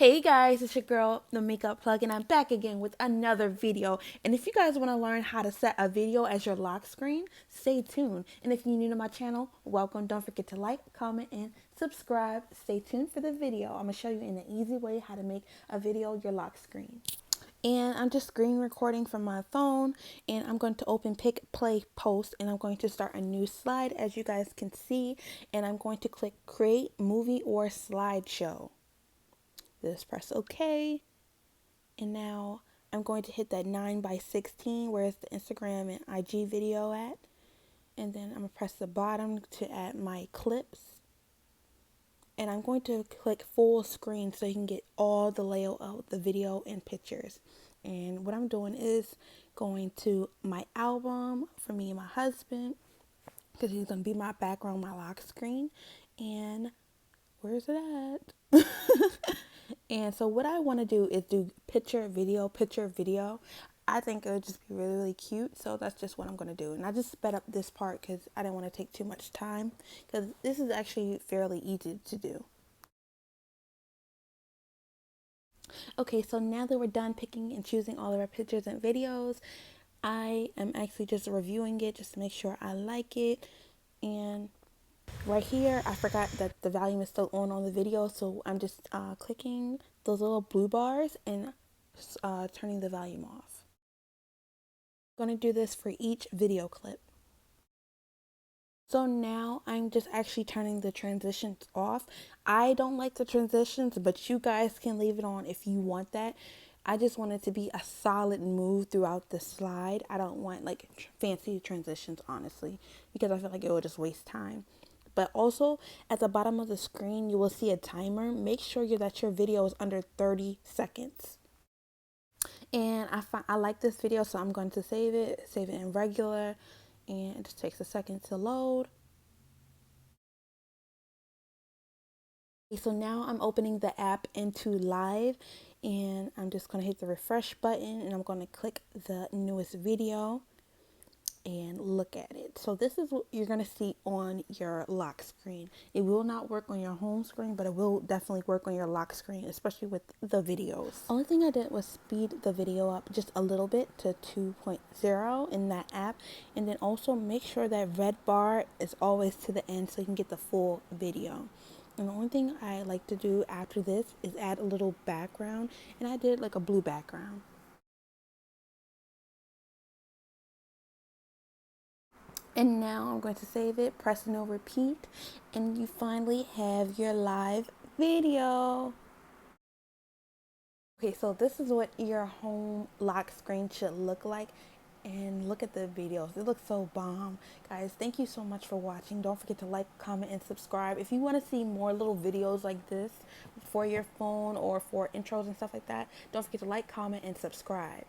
Hey guys, it's your girl, the Makeup Plug, and I'm back again with another video. And if you guys want to learn how to set a video as your lock screen, stay tuned. And if you're new to my channel, welcome. Don't forget to like, comment, and subscribe. Stay tuned for the video. I'm going to show you in an easy way how to make a video your lock screen. And I'm just screen recording from my phone, and I'm going to open Pick, Play, Post, and I'm going to start a new slide as you guys can see. And I'm going to click Create Movie or Slideshow. Just press OK, and now I'm going to hit that 9:16 where's the Instagram and IG video at, and then I'm going to press the bottom to add my clips, and I'm going to click full screen so you can get all the layout of the video and pictures. And what I'm doing is going to my album for me and my husband, because he's going to be my background, my lock screen. And where's it at? And so what I want to do is do picture, video. I think it would just be really, really cute. So that's just what I'm going to do. And I just sped up this part because I didn't want to take too much time, because this is actually fairly easy to do. Okay, so now that we're done picking and choosing all of our pictures and videos, I am actually just reviewing it just to make sure I like it. And right here, I forgot that the volume is still on the video, so I'm just clicking those little blue bars and turning the volume off. I'm going to do this for each video clip. So now I'm just actually turning the transitions off. I don't like the transitions, but you guys can leave it on if you want that. I just want it to be a solid move throughout the slide. I don't want like fancy transitions, honestly, because I feel like it will just waste time. But also at the bottom of the screen, you will see a timer. Make sure that your video is under 30 seconds. And I like this video, so I'm going to save it in regular, and it just takes a second to load. So now I'm opening the app into live, and I'm just going to hit the refresh button, and I'm going to click the newest video and look at it. So this is what you're going to see on your lock screen. It will not work on your home screen, but it will definitely work on your lock screen, especially with the videos. Only thing I did was speed the video up just a little bit to 2.0 in that app, and then also make sure that red bar is always to the end so you can get the full video. And the only thing I like to do after this is add a little background, and I did like a blue background. And now I'm going to save it, press no repeat, and you finally have your live video. Okay, so this is what your home lock screen should look like. And look at the videos. It looks so bomb. Guys, thank you so much for watching. Don't forget to like, comment, and subscribe. If you want to see more little videos like this for your phone or for intros and stuff like that, don't forget to like, comment, and subscribe.